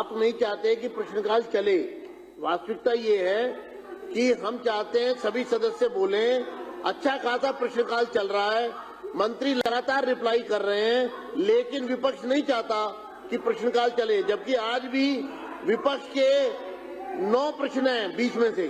आप नहीं चाहते कि प्रश्नकाल चले। वास्तविकता ये है कि हम चाहते हैं सभी सदस्य बोलें। अच्छा खासा प्रश्नकाल चल रहा है, मंत्री लगातार रिप्लाई कर रहे हैं, लेकिन विपक्ष नहीं चाहता कि प्रश्नकाल चले, जबकि आज भी विपक्ष के 9 प्रश्न हैं, 20 में से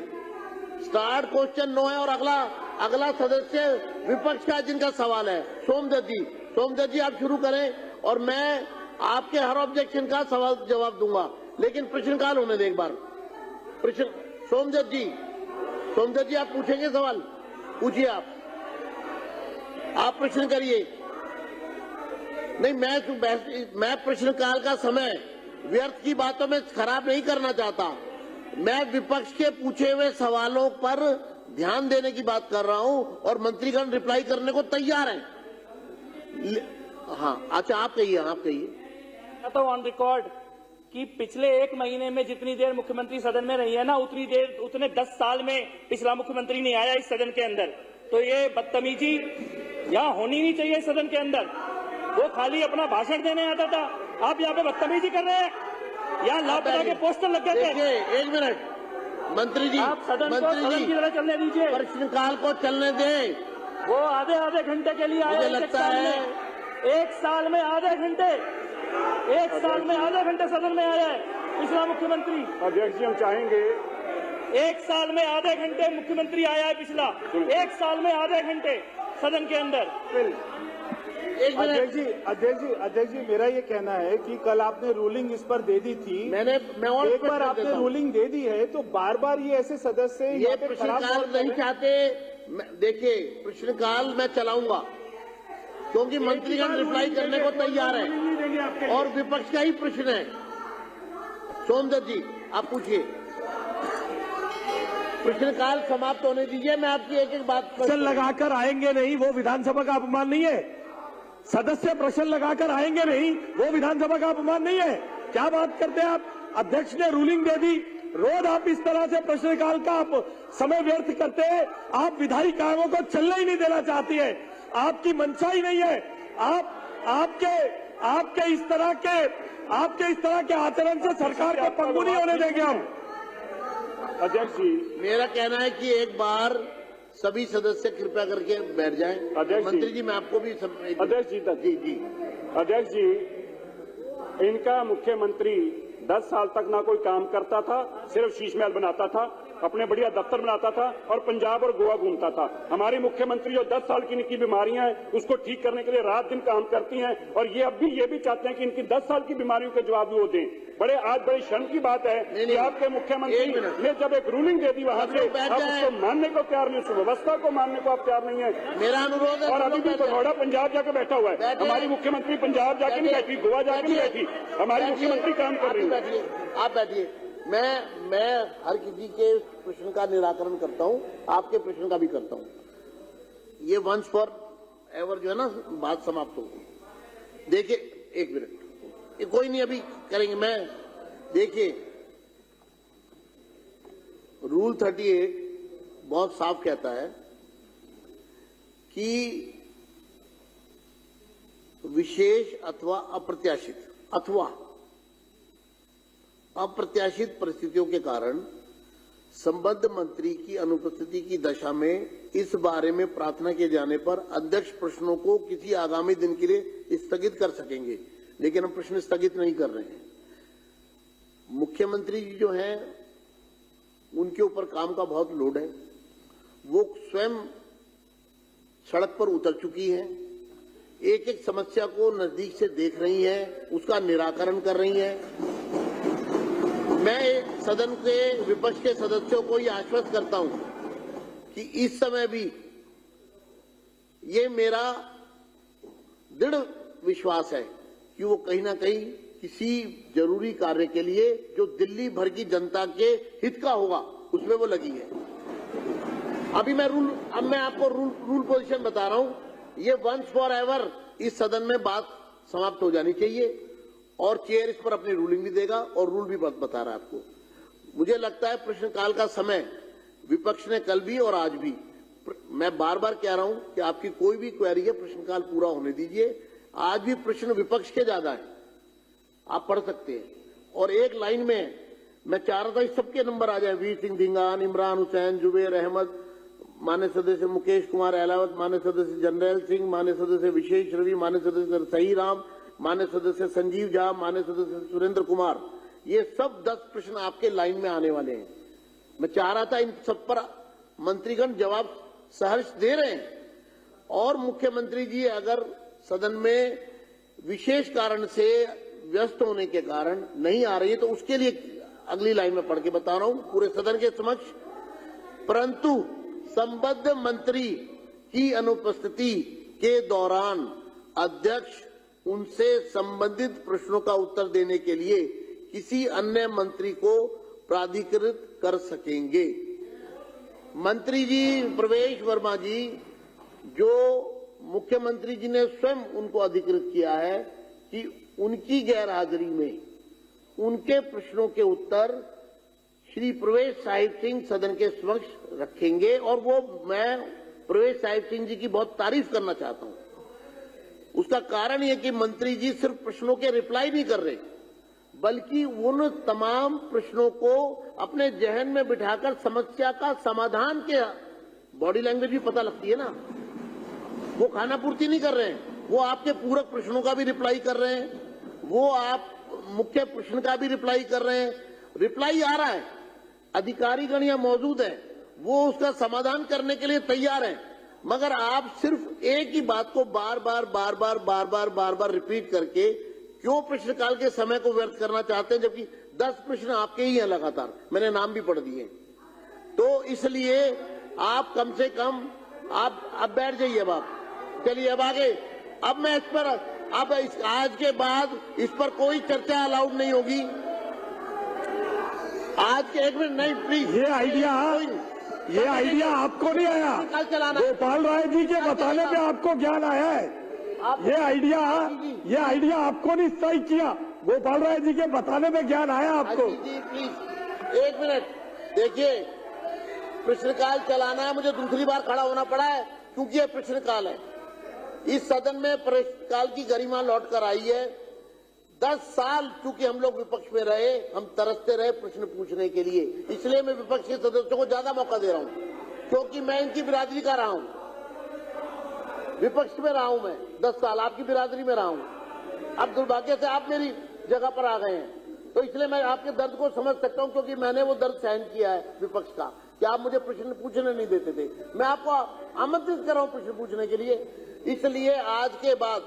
स्टार्ट क्वेश्चन 9 है और अगला सदस्य विपक्ष का जिनका सवाल है सोमदत्त जी आप शुरू करें और मैं आपके हर ऑब्जेक्शन का सवाल जवाब दूंगा, लेकिन प्रश्नकाल होने दें एक बार। प्रश्न सोमदत्त जी आप पूछेंगे सवाल, पूछिए आप प्रश्न करिए। नहीं, मैं प्रश्नकाल का समय व्यर्थ की बातों में खराब नहीं करना चाहता। मैं विपक्ष के पूछे हुए सवालों पर ध्यान देने की बात कर रहा हूं और मंत्रीगण रिप्लाई करने को तैयार हैं। हाँ, अच्छा आप कहिए। तो ऑन रिकॉर्ड कि पिछले 1 महीने में जितनी देर मुख्यमंत्री सदन में रही है ना, उतने 10 साल में पिछला मुख्यमंत्री नहीं आया इस सदन के अंदर। तो ये बदतमीजी यहाँ होनी नहीं चाहिए सदन के अंदर। वो खाली अपना भाषण देने आता था, आप यहाँ पे बदतमीजी कर रहे हैं। यहाँ लापता के पोस्टर लग गए थे। एक मिनट मंत्री जी, आप सदन की तरह चलने दीजिए, प्रश्नकाल को चलने दें। वो आधे घंटे के लिए आए। मुझे लगता है 1 साल में आधे घंटे सदन में आया है पिछला मुख्यमंत्री। अध्यक्ष जी हम चाहेंगे 1 साल में आधे घंटे मुख्यमंत्री आया है पिछला, 1 साल में आधे घंटे सदन के अंदर। अध्यक्ष जी मेरा ये कहना है कि कल आपने रूलिंग इस पर दे दी थी। एक बार आपने रूलिंग दे दी है तो बार बार ये ऐसे सदस्य ये प्रश्नकाल नहीं चाहते। देखिए प्रश्नकाल मैं चलाऊंगा क्योंकि मंत्रीगण रिप्लाई करने को तैयार है और विपक्ष का ही प्रश्न है। सोमदत्त जी आप पूछिए, प्रश्नकाल समाप्त होने दीजिए। मैं आपकी एक बात प्रश्न लगाकर आएंगे नहीं, वो विधानसभा का अपमान नहीं है। सदस्य प्रश्न लगाकर आएंगे नहीं, वो विधानसभा का अपमान नहीं है। क्या बात करते हैं आप? अध्यक्ष ने रूलिंग दे दी, रोज आप इस तरह से प्रश्नकाल का आप समय व्यर्थ करते हैं। आप विधायी कामों को चलने ही नहीं देना चाहती है, आपकी मंशा ही नहीं है। आपके इस तरह के आचरण से सरकार को पंगु नहीं होने देंगे हम। अध्यक्ष जी मेरा कहना है कि एक बार सभी सदस्य कृपया करके बैठ जाएं। मंत्री जी मैं आपको भी अध्यक्ष जी इनका मुख्यमंत्री 10 साल तक ना कोई काम करता था, सिर्फ शीश महल बनाता था, अपने बढ़िया दफ्तर बनाता था और पंजाब और गोवा घूमता था। हमारी मुख्यमंत्री जो 10 साल की इनकी बीमारियां हैं उसको ठीक करने के लिए रात दिन काम करती हैं और ये अब भी ये भी चाहते हैं कि इनकी 10 साल की बीमारियों के जवाब भी वो दें। आज बड़ी शर्म की बात है कि आपके मुख्यमंत्री ने जब एक रूलिंग दे दी वहां से आप उसको मानने को तैयार नहीं, उस व्यवस्था को मानने को आप तैयार नहीं है। मेरा अनुरोध है। और अभी भी भगौड़ा पंजाब जाके बैठा हुआ है। हमारी मुख्यमंत्री पंजाब जाके नहीं बैठी, गोवा जाके नहीं बैठी, हमारी मुख्यमंत्री काम कर रही है। आप बैठिए। मैं हर किसी के प्रश्न का निराकरण करता हूं, आपके प्रश्न का भी करता हूं। ये वंस फॉर एवर जो है ना बात समाप्त हो। देखिए एक मिनट, ये कोई नहीं अभी करेंगे। मैं देखिए रूल 38 बहुत साफ कहता है कि विशेष अथवा अप्रत्याशित परिस्थितियों के कारण संबद्ध मंत्री की अनुपस्थिति की दशा में इस बारे में प्रार्थना किए जाने पर अध्यक्ष प्रश्नों को किसी आगामी दिन के लिए स्थगित कर सकेंगे, लेकिन हम प्रश्न स्थगित नहीं कर रहे हैं। मुख्यमंत्री जी जो हैं उनके ऊपर काम का बहुत लोड है, वो स्वयं सड़क पर उतर चुकी हैं, एक एक समस्या को नजदीक से देख रही हैं, उसका निराकरण कर रही हैं। मैं सदन के विपक्ष के सदस्यों को ये आश्वस्त करता हूं कि इस समय भी ये मेरा दृढ़ विश्वास है कि वो कहीं ना कहीं किसी जरूरी कार्य के लिए जो दिल्ली भर की जनता के हित का होगा उसमें वो लगी है। अब मैं आपको रूल पोजीशन बता रहा हूं। ये वंस फॉर एवर इस सदन में बात समाप्त हो जानी चाहिए और चेयर इस पर अपनी रूलिंग भी देगा और रूल भी बता रहा है आपको। मुझे लगता है प्रश्नकाल का समय विपक्ष ने कल भी और आज भी, मैं बार बार कह रहा हूं कि आपकी कोई भी क्वेरी है प्रश्नकाल पूरा होने दीजिए। आज भी प्रश्न विपक्ष के ज्यादा है, आप पढ़ सकते हैं और एक लाइन में मैं चाह रहा था इस सबके नंबर आ जाए, वीर सिंह धिंगान, इमरान हुसैन, जुबेर अहमद, मान्य सदस्य मुकेश कुमार अहलावत, मान्य सदस्य जनरल सिंह, मान्य सदस्य विशेष रवि, मान्य सदस्य सही राम, मान्य सदस्य संजीव झा, मान्य सदस्य सुरेंद्र कुमार, ये सब 10 प्रश्न आपके लाइन में आने वाले हैं। मैं चाह रहा था इन सब पर मंत्रीगण जवाब सहर्ष दे रहे हैं, और मुख्यमंत्री जी अगर सदन में विशेष कारण से व्यस्त होने के कारण नहीं आ रही है तो उसके लिए अगली लाइन में पढ़ के बता रहा हूं पूरे सदन के समक्ष। परंतु संबद्ध मंत्री की अनुपस्थिति के दौरान अध्यक्ष उनसे संबंधित प्रश्नों का उत्तर देने के लिए किसी अन्य मंत्री को प्राधिकृत कर सकेंगे। मंत्री जी प्रवेश वर्मा जी, जो मुख्यमंत्री जी ने स्वयं उनको अधिकृत किया है कि उनकी गैरहाजिरी में उनके प्रश्नों के उत्तर श्री प्रवेश साहिब सिंह सदन के समक्ष रखेंगे, और वो मैं प्रवेश साहिब सिंह जी की बहुत तारीफ करना चाहता हूं। उसका कारण यह कि मंत्री जी सिर्फ प्रश्नों के रिप्लाई नहीं कर रहे, बल्कि उन तमाम प्रश्नों को अपने जहन में बिठाकर समस्या का समाधान के, बॉडी लैंग्वेज भी पता लगती है ना, वो खाना पूर्ति नहीं कर रहे हैं, वो आपके पूरक प्रश्नों का भी रिप्लाई कर रहे हैं, वो आप मुख्य प्रश्न का भी रिप्लाई कर रहे हैं, रिप्लाई आ रहा है, अधिकारीगण यहाँ मौजूद है, वो उसका समाधान करने के लिए तैयार हैं, मगर आप सिर्फ एक ही बात को बार बार रिपीट करके क्यों प्रश्नकाल के समय को व्यर्थ करना चाहते हैं, जबकि 10 प्रश्न आपके ही हैं लगातार, मैंने नाम भी पढ़ दिए। तो इसलिए आप कम से कम आप बैठ जाइए, अब आप चलिए अब आगे। अब मैं इस पर आज के बाद इस पर कोई चर्चा अलाउड नहीं होगी। आज के 1 मिनट नहीं, प्लीज। ये आइडिया आपको नहीं आया, कल चलाना गोपाल राय जी के बताने पे आपको ज्ञान आया है। ये आइडिया आपको नहीं स्ट्राइक किया, गोपाल राय जी के बताने में ज्ञान आया आपको। जी प्लीज 1 मिनट देखिए, प्रश्नकाल चलाना है, मुझे दूसरी बार खड़ा होना पड़ा है क्योंकि ये प्रश्नकाल है। इस सदन में प्रश्नकाल की गरिमा लौट कर आई है। 10 साल चूंकि हम लोग विपक्ष में रहे, हम तरसते रहे प्रश्न पूछने के लिए, इसलिए मैं विपक्ष के सदस्यों को ज्यादा मौका दे रहा हूं, क्योंकि मैं इनकी बिरादरी का रहा हूं, विपक्ष में रहा हूं मैं 10 साल, आपकी बिरादरी में रहा हूं। अब दुर्भाग्य से आप मेरी जगह पर आ गए हैं, तो इसलिए मैं आपके दर्द को समझ सकता हूं, क्योंकि मैंने वो दर्द सहन किया है विपक्ष का, कि आप मुझे प्रश्न पूछने नहीं देते थे। मैं आपको आमंत्रित कर रहा हूं प्रश्न पूछने के लिए। इसलिए आज के बाद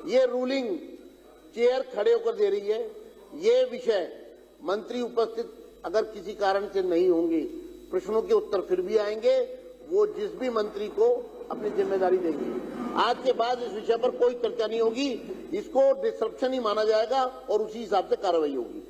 ये रूलिंग चेयर खड़े होकर दे रही है, ये विषय मंत्री उपस्थित अगर किसी कारण से नहीं होंगे, प्रश्नों के उत्तर फिर भी आएंगे, वो जिस भी मंत्री को अपनी जिम्मेदारी देंगे। आज के बाद इस विषय पर कोई चर्चा नहीं होगी, इसको डिसरप्शन ही माना जाएगा और उसी हिसाब से कार्रवाई होगी।